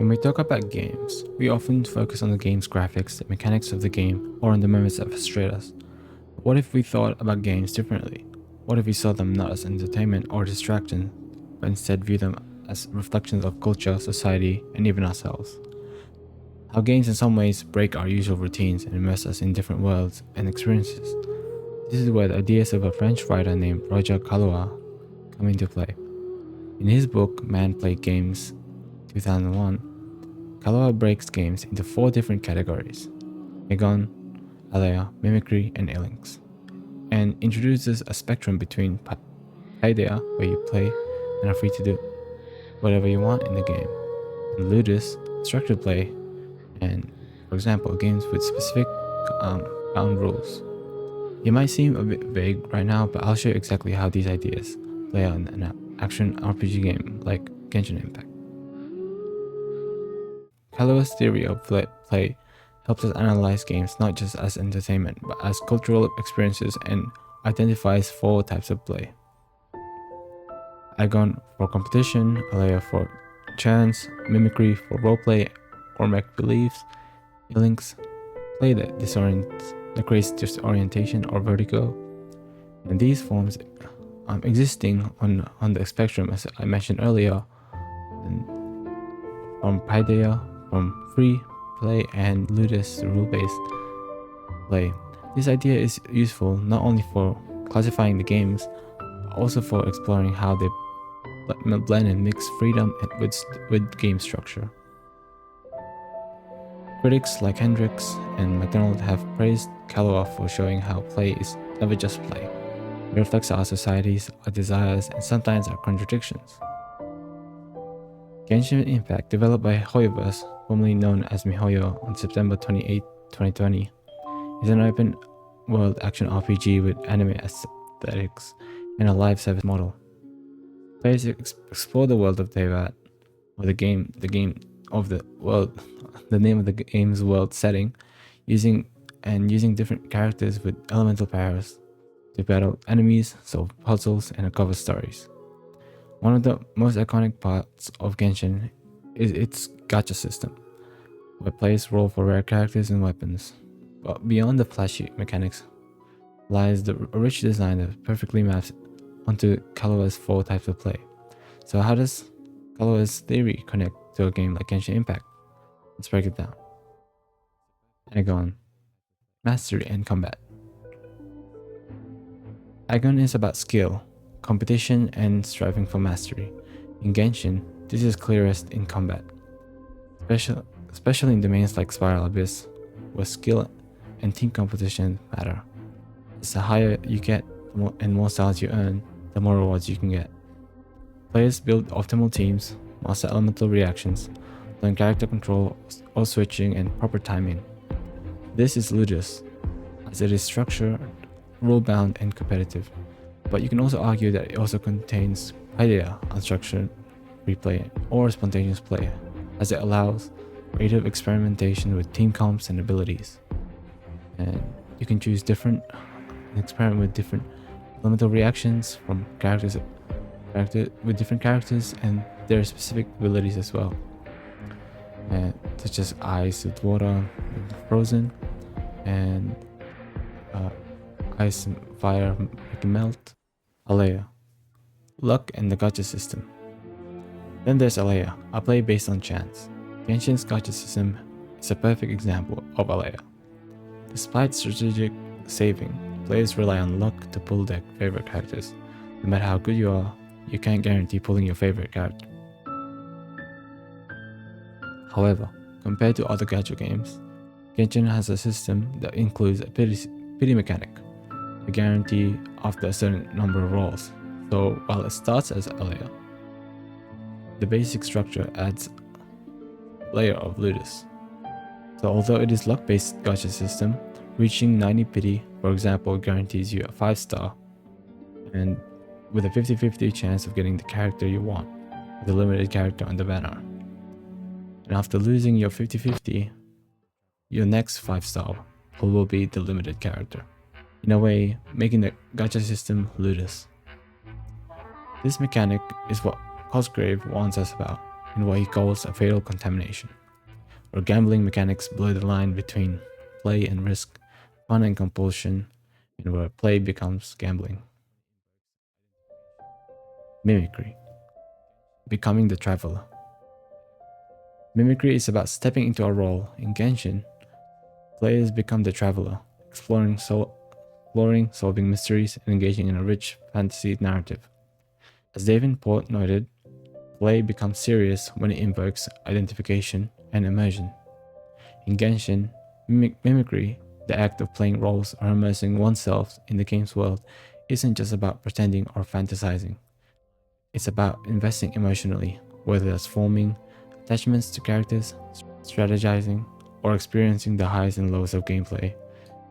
When we talk about games, we often focus on the game's graphics, the mechanics of the game, or on the moments that frustrate us. But what if we thought about games differently? What if we saw them not as entertainment or distraction, but instead view them as reflections of culture, society, and even ourselves? How games in some ways break our usual routines and immerse us in different worlds and experiences. This is where the ideas of a French writer named Roger Caillois come into play. In his book, Man Played Games, 2001, Caillois breaks games into 4 different categories: Agon, Alea, Mimicry, and Ilinx, and introduces a spectrum between Paideia, where you play and are free to do whatever you want in the game, and Ludus, structured play, and, for example, games with specific bound rules. It might seem a bit vague right now, but I'll show you exactly how these ideas play out in an action RPG game like Genshin Impact. Caillois' theory of play helps us analyze games not just as entertainment, but as cultural experiences, and identifies 4 types of play. Agon for competition, Alea for chance, Mimicry for roleplay or make-believes, Ilinx, play that disorients, that creates disorientation or vertigo, and these forms existing on the spectrum, as I mentioned earlier, and from Paideia, from free play, and Ludus, rule-based play. This idea is useful not only for classifying the games, but also for exploring how they blend and mix freedom with game structure. Critics like Henricks and McDonald have praised Caillois for showing how play is never just play. It reflects our societies, our desires, and sometimes our contradictions. Genshin Impact, developed by Hoyoverse, formerly known as MiHoYo, on September 28, 2020, is an open-world action RPG with anime aesthetics and a live service model. Players explore the world of Davenport, or the name of the game's world setting, using different characters with elemental powers to battle enemies, solve puzzles, and uncover stories. One of the most iconic parts of Genshin is its gacha system, where players roll for rare characters and weapons. But beyond the flashy mechanics lies the rich design that perfectly maps onto Caillois' 4 types of play. So how does Caillois' theory connect to a game like Genshin Impact? Let's break it down. Agon, mastery and combat. Agon is about skill, competition, and striving for mastery. In Genshin, this is clearest in combat, especially in domains like Spiral Abyss, where skill and team competition matter. As the higher you get and more stars you earn, the more rewards you can get. Players build optimal teams, master elemental reactions, learn character control or switching and proper timing. This is Ludus, as it is structured, rule-bound, and competitive. But you can also argue that it also contains Paideia, unstructured replay, or spontaneous play, as it allows creative experimentation with team comps and abilities. And you can choose experiment with different elemental reactions from with different characters and their specific abilities as well, such as ice with water, with frozen, and ice and fire making melt. Alea, luck and the gacha system. Then there's Alea, a play based on chance. Genshin's gacha system is a perfect example of Alea. Despite strategic saving, players rely on luck to pull their favorite characters. No matter how good you are, you can't guarantee pulling your favorite character. However, compared to other gacha games, Genshin has a system that includes a pity mechanic, a guarantee after a certain number of rolls. So while it starts as Alea, the basic structure adds a layer of Ludus. So although it is luck-based gacha system, reaching 90 pity, for example, guarantees you a 5-star, and with a 50-50 chance of getting the character you want, the limited character on the banner. And after losing your 50-50, your next 5-star will be the limited character. In a way, making the gacha system Ludus. This mechanic is what Cosgrave warns us about. in what he calls a fatal contamination, where gambling mechanics blur the line between play and risk, fun and compulsion, and where play becomes gambling. Mimicry. Becoming the traveler. Mimicry is about stepping into a role. In Genshin, players become the traveler, exploring, solving mysteries, and engaging in a rich fantasy narrative. As Davenport noted, play becomes serious when it invokes identification and immersion. In Genshin, mimicry, the act of playing roles or immersing oneself in the game's world, isn't just about pretending or fantasizing. It's about investing emotionally, whether that's forming attachments to characters, strategizing, or experiencing the highs and lows of gameplay.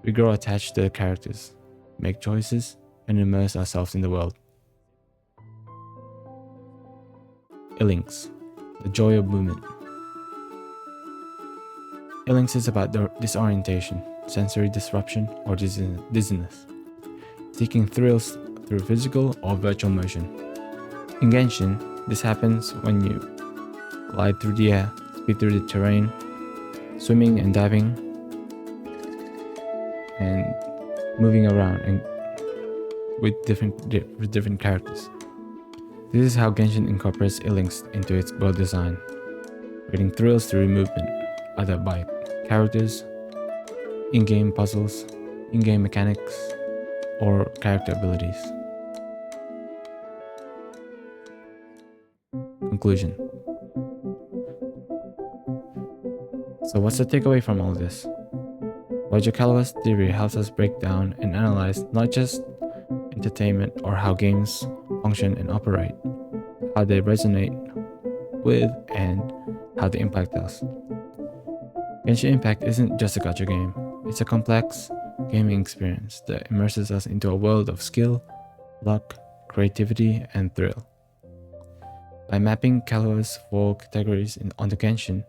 We grow attached to the characters, make choices, and immerse ourselves in the world. Ilinx, the joy of movement. Ilinx is about disorientation, sensory disruption, or dizziness, seeking thrills through physical or virtual motion. In Genshin, this happens when you glide through the air, speed through the terrain, swimming and diving, and moving around and with different characters. This is how Genshin incorporates Ilinx into its world design, creating thrills through movement, either by characters, in-game puzzles, in-game mechanics, or character abilities. Conclusion. So what's the takeaway from all this? Roger Caillois' theory helps us break down and analyze not just entertainment or how games function and operate, how they resonate with and how they impact us. Genshin Impact isn't just a gacha game, it's a complex gaming experience that immerses us into a world of skill, luck, creativity, and thrill. By mapping Caillois' 4 categories onto Genshin,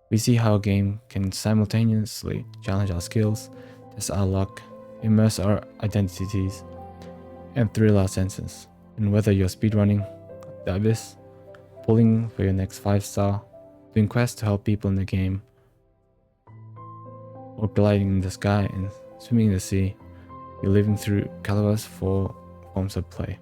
we see how a game can simultaneously challenge our skills, test our luck, immerse our identities, and thrill our senses. And whether you're speedrunning the abyss, pulling for your next 5-star, doing quests to help people in the game, or gliding in the sky and swimming in the sea, you're living through Caillois' 4 forms of play.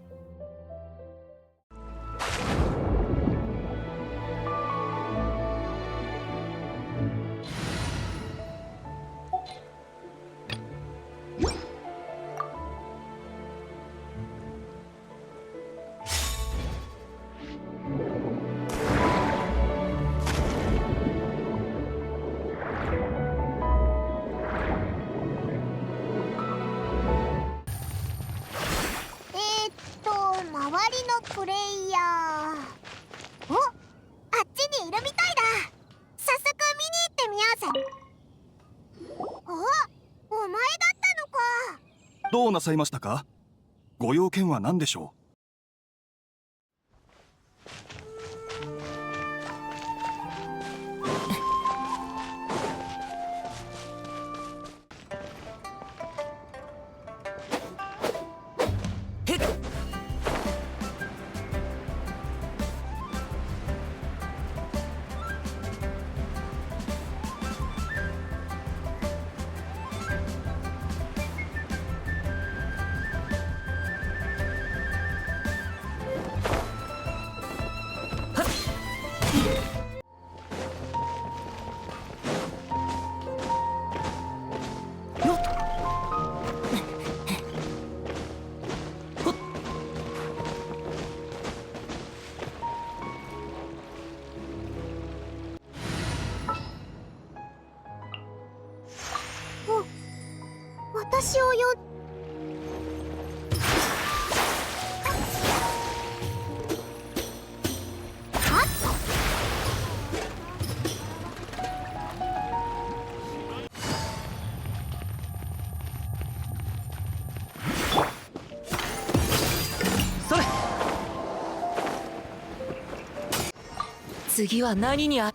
Oh, どうなさいましたか？ご用件は何でしょう？私を呼ん次は何にあ